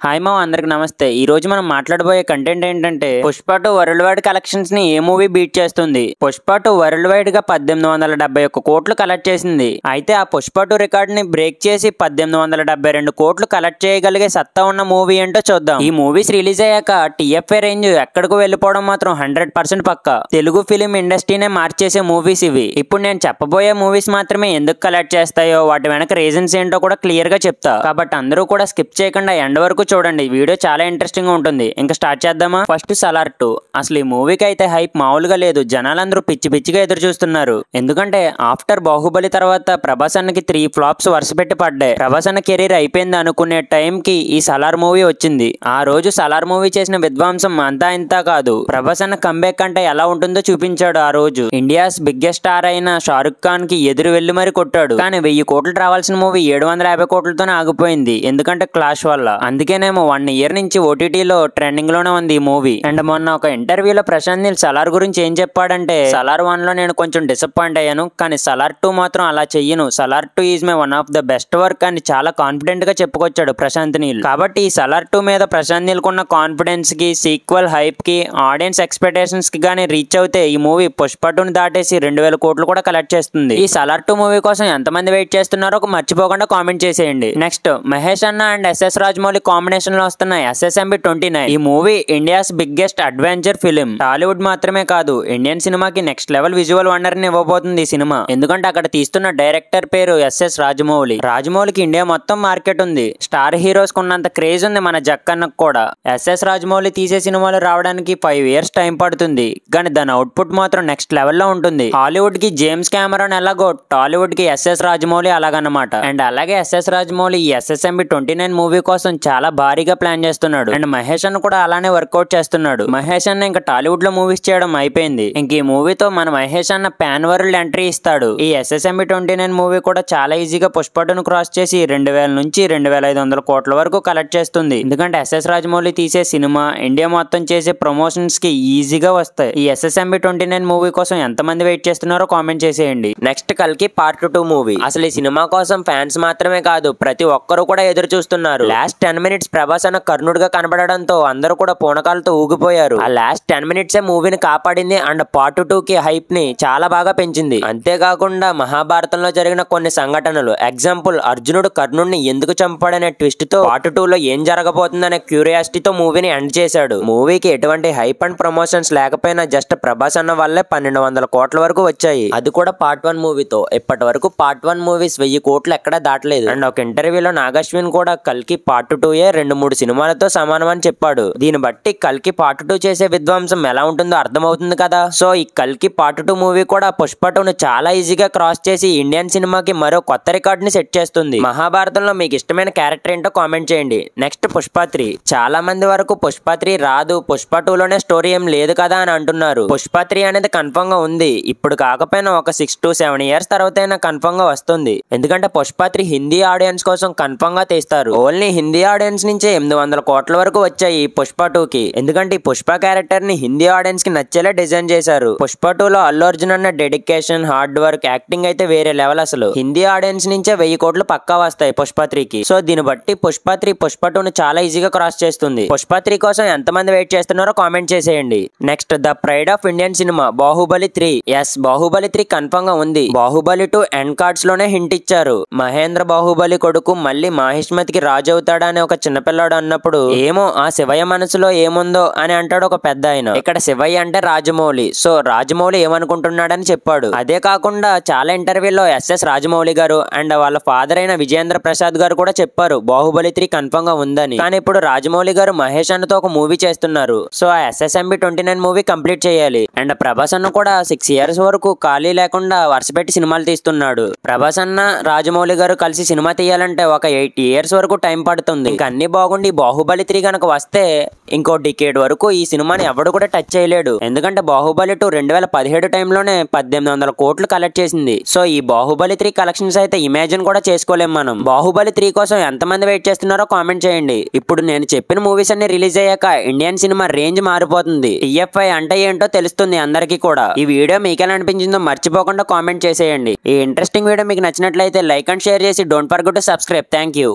Hi మా అందరికి నమస్తే. ఈ రోజు మనం మాట్లాడబోయే కంటెంట్ ఏంటంటే పుష్ప 2 వరల్డ్ వైడ్ కలెక్షన్స్ ని ఏ మూవీ బీట్ చేస్తుంది. పుష్ప 2 వరల్డ్ వైడ్ గా 1871 కోట్లు కలెక్ట్ చేసింది. అయితే ఆ పుష్ప 2 రికార్డ్ ని బ్రేక్ చేసి 1872 కోట్లు కలెక్ట్ చేయగలిగే సత్తా ఉన్న మూవీ ఏంటో చూద్దాం. ఈ మూవీస్ రిలీజ్ అయ్యాక టీఎఫ్ఐ రేంజ్ ఎక్కడికి వెళ్ళిపోవడం మాత్రం 100% పక్కా. తెలుగు ఫిలిం ఇండస్ట్రీనే మార్చేసే మూవీస్ ఇవి. ఇప్పుడు నేను చెప్పబోయే మూవీస్ మాత్రమే ఎందుకు కలెక్ట్ చేస్తాయో వాటి వెనక రీజన్స్ ఏంటో కూడా క్లియర్ గా చెప్తా. కాబట్టి అందరూ కూడా స్కిప్ చేయకుండా ఎండ్ వరకు చూడండి. వీడియో చాలా ఇంట్రెస్టింగ్ గా ఉంటుంది. ఇంకా స్టార్ట్ చేద్దామా? ఫస్ట్ సలార్ 2. అసలు ఈ మూవీకి అయితే హైప్ మామూలుగా లేదు. జనాలందరూ పిచ్చి పిచ్చిగా ఎదురు చూస్తున్నారు. ఎందుకంటే ఆఫ్టర్ బాహుబలి తర్వాత ప్రభాస్ అన్నకి 3 ఫ్లాప్స్ వరుస పెట్టి పడ్డాయి. ప్రభాస్ అన్న కెరీర్ అయిపోయింది అనుకునే టైం కి ఈ సలార్ మూవీ వచ్చింది. ఆ రోజు సలార్ మూవీ చేసిన విధ్వంసం అంతా ఇంత కాదు. ప్రభాస్ అన్న కంబ్యాక్ అంటే ఎలా ఉంటుందో చూపించాడు. ఆ రోజు ఇండియాస్ బిగ్గెస్ట్ స్టార్ అయిన షారుఖ్ ఖాన్ కి ఎదురు వెళ్లి మరి కొట్టాడు. కానీ 1000 కోట్లు రావాల్సిన మూవీ 750 కోట్లతోనే ఆగిపోయింది. ఎందుకంటే క్లాష్ వల్ల. అందుకేనేమో 1 ఇయర్ నుంచి ఓటీటీలో ట్రెండింగ్ లోనే ఉంది ఈ మూవీ. అండ్ మొన్న ఒక ఇంటర్వ్యూలో ప్రశాంత్ నీల్ సలార్ గురించి ఏం చెప్పాడంటే, సలార్ 1 లో నేను కొంచెం డిసప్పాయింట్ అయ్యాను, కానీ సలార్ 2 మాత్రం అలా చెయ్యను. Salaar 2 is my one of the best work అని చాలా కాన్ఫిడెంట్ గా చెప్పుకొచ్చాడు ప్రశాంత్ నీల్. కాబట్టి ఈ సలార్ 2 మీద ప్రశాంత్ నీల్ కున్న కాన్ఫిడెన్స్ కి, సీక్వెల్ హైప్ కి, ఆడియన్స్ ఎక్స్పెక్టేషన్స్ కి గానీ రీచ్ అవుతే ఈ మూవీ పుష్ప 2ని దాటేసి 2000 కోట్లు కూడా కలెక్ట్ చేస్తుంది. ఈ సలార్ 2 మూవీ కోసం ఎంతమంది వెయిట్ చేస్తున్నారో మర్చిపోకుండా కామెంట్ చేసేయండి. నెక్స్ట్ మహేష్ అన్న అండ్ ఎస్ఎస్ రాజమౌళి కాంబినేషన్ లో వస్తున్న SSMB 29. ఈ movie India's biggest adventure film. Tollywood మాత్రమే కాదు, ఇండియన్ సినిమాకి నెక్స్ట్ లెవెల్ విజువల్ వండర్ ని ఇవ్వబోతుంది ఈ సినిమా. ఎందుకంటే అక్కడ తీస్తున్న డైరెక్టర్ పేరు SS రాజమౌళి. రాజమౌళికి ఇండియా మొత్తం మార్కెట్ ఉంది. స్టార్ హీరోస్ కున్నంత క్రేజ్ ఉంది మన జక్కన్నకు కూడా. SS రాజమౌళి తీసే సినిమాలు రావడానికి 5 ఇయర్స్ టైం పడుతుంది, కానీ దాని అవుట్పుట్ మాత్రం నెక్స్ట్ లెవెల్ లో ఉంటుంది. హాలీవుడ్ కి జేమ్స్ కెమెరాన్ ఎలాగో టాలీవుడ్ కి SS రాజమౌళి అలాగన్నమాట. అండ్ అలాగే SS రాజమౌళి ఈ SSMB 29 మూవీ కోసం చాలా భారీగా ప్లాన్ చేస్తున్నాడు. అండ్ మహేష్ అన్న కూడా అలానే వర్కౌట్ చేస్తున్నాడు. మహేష్ అన్న ఇంకా టాలీవుడ్ లో మూవీస్ చేయడం అయిపోయింది. ఇంక ఈ మూవీతో మన మహేష్ అన్న పాన్ వరల్డ్ ఎంట్రీ ఇస్తాడు. ఈ SSMB 29 మూవీ కూడా చాలా ఈజీగా పుష్ప 2ను క్రాస్ చేసి 2000 నుంచి 2500 కోట్ల వరకు కలెక్ట్ చేస్తుంది. ఎందుకంటే SS రాజమౌళి తీసే సినిమా ఇండియా మొత్తం చేసే ప్రమోషన్స్ కి ఈజీగా వస్తాయి. ఈ SSMB 29 మూవీ కోసం ఎంతమంది వెయిట్ చేస్తున్నారో కామెంట్ చేసేయండి. నెక్స్ట్ కల్కి పార్ట్ 2 మూవీ. అసలు ఈ సినిమా కోసం ఫ్యాన్స్ మాత్రమే కాదు, ప్రతి ఒక్కరు కూడా ఎదురు చూస్తున్నారు. లాస్ట్ 10 మినిట్స్ ప్రభాస్ అన్న కర్ణుడుగా కనబడడంతో అందరూ కూడా పూనకాలతో ఊగిపోయారు. ఆ లాస్ట్ 10 మినిట్సే మూవీని కాపాడింది. అండ్ పార్ట్ 2 కి హైప్ ని చాలా బాగా పెంచింది. అంతేకాకుండా మహాభారతంలో జరిగిన కొన్ని సంఘటనలు, ఎగ్జాంపుల్ అర్జునుడు కర్ణుడిని ఎందుకు చంపాడనే ట్విస్ట్ తో పార్ట్ 2 లో ఏం జరగబోతుందనే క్యూరియాసిటీతో మూవీని ఎండ్ చేశాడు. మూవీకి ఎటువంటి హైప్ అండ్ ప్రమోషన్స్ లేకపోయినా జస్ట్ ప్రభాస్ అన్న వల్లే 1200 కోట్ల వరకు వచ్చాయి. అది కూడా పార్ట్ 1 మూవీతో. ఇప్పటి వరకు పార్ట్ 1 మూవీస్ 1000 కోట్లు ఎక్కడా దాటలేదు. అండ్ ఒక ఇంటర్వ్యూలో నాగశ్విన్ కూడా కల్కి పార్ట్ 2 2-3 సినిమాలతో సమానం అని చెప్పాడు. దీన్ని బట్టి కల్కి పార్ట్ 2 చేసే విధ్వంసం ఎలా ఉంటుందో అర్థమవుతుంది కదా. సో ఈ కల్కి పార్ట్ 2 మూవీ కూడా పుష్ప 2ను చాలా ఈజీగా క్రాస్ చేసి ఇండియన్ సినిమాకి మరో కొత్త రికార్డ్ ని సెట్ చేస్తుంది. మహాభారతంలో మీకు ఇష్టమైన క్యారెక్టర్ ఏంటో కామెంట్ చేయండి. నెక్స్ట్ పుష్ప 3. చాలా మంది వరకు పుష్ప 3 రాదు, పుష్ప 2లోనే స్టోరీ ఏం లేదు కదా అని అంటున్నారు. పుష్ప 3 అనేది కన్ఫర్మ్ గా ఉంది. ఇప్పుడు కాకపోయినా ఒక 6 to 7 ఇయర్స్ తర్వాత అయినా కన్ఫర్మ్ గా వస్తుంది. ఎందుకంటే పుష్ప 3 హిందీ ఆడియన్స్ కోసం కన్ఫర్మ్ గా తీస్తారు. ఓన్లీ హిందీ ఆడియన్స్ నుంచే 800 కోట్ల వరకు వచ్చాయి ఈ పుష్ప 2కి. ఎందుకంటే ఈ పుష్ప క్యారెక్టర్ ని హిందీ ఆడియన్స్ కి నచ్చేలా డిజైన్ చేశారు. పుష్ప 2లో అల్లు అర్జున్ అన్న డెడికేషన్, హార్డ్ వర్క్, యాక్టింగ్ అయితే వేరే లెవెల్. అసలు హిందీ ఆడియన్స్ నుంచే 1000 కోట్లు పక్కా వస్తాయి పుష్ప 3కి. సో దీన్ని బట్టి పుష్ప 3 పుష్ప 2ను చాలా ఈజీగా క్రాస్ చేస్తుంది. పుష్ప 3 కోసం ఎంతమంది వెయిట్ చేస్తున్నారో కామెంట్ చేసేయండి. Next the pride of Indian cinema Baahubali 3. Yes, Baahubali 3 confirm గా ఉంది. బాహుబలి 2 ఎండ్ కార్డ్స్ లోనే హింట్ ఇచ్చారు. మహేంద్ర బాహుబలి కొడుకు మళ్ళీ మాహిష్మతికి రాజు అవుతాడా అని ఒక చిన్నపిల్లాడు అన్నప్పుడు, ఏమో ఆ శివయ్య మనసులో ఏముందో అని అంటాడు ఒక పెద్ద ఆయన. ఇక్కడ శివయ్య అంటే రాజమౌళి. సో రాజమౌళి ఏమనుకుంటున్నాడని చెప్పాడు. అదే కాకుండా చాలా ఇంటర్వ్యూలో SS రాజమౌళి గారు అండ్ వాళ్ళ ఫాదర్ అయిన విజయేంద్ర ప్రసాద్ గారు కూడా చెప్పారు బాహుబలి 3 కన్ఫర్మ్ గా ఉందని. కానీ ఇప్పుడు రాజమౌళి గారు మహేష్ అన్నతో ఒక మూవీ చేస్తున్నారు. సో ఆ SSMB 29 మూవీ కంప్లీట్ చేయాలి. అండ్ ప్రభాస్ అన్న కూడా 6 ఇయర్స్ వరకు ఖాళీ లేకుండా వరుస పెట్టి సినిమాలు తీస్తున్నాడు. ప్రభాస్ అన్న రాజమౌళి గారు కలిసి సినిమా తీయాలంటే ఒక 8 ఇయర్స్ వరకు టైం పడుతుంది. ఇంకా అన్ని బాగుండి బాహుబలి 3 కనుక వస్తే ఇంకో డికేడ్ వరకు ఈ సినిమాని ఎవడు కూడా టచ్ చేయలేడు. ఎందుకంటే బాహుబలి 2 2017 టైంలోనే 1800 కోట్లు కలెక్ట్ చేసింది. సో ఈ బాహుబలి 3 కలెక్షన్స్ అయితే ఇమాజిన్ కూడా చేసుకోలేం మనం. బాహుబలి 3 కోసం ఎంతమంది వెయిట్ చేస్తున్నారో కామెంట్ చేయండి. ఇప్పుడు నేను చెప్పిన మూవీస్ అన్ని రిలీజ్ అయ్యాక ఇండియన్ సినిమా రేంజ్ మారిపోతుంది. TFI అంటే ఏంటో తెలుస్తుంది అందరికీ కూడా. ఈ వీడియో మీకెలా అనిపించిందో మర్చిపోకుండా కామెంట్ చేసేయండి. ఈ ఇంట్రెస్టింగ్ వీడియో మీకు నచ్చినట్లయితే లైక్ అండ్ షేర్ చేసి don't forget to subscribe. Thank you.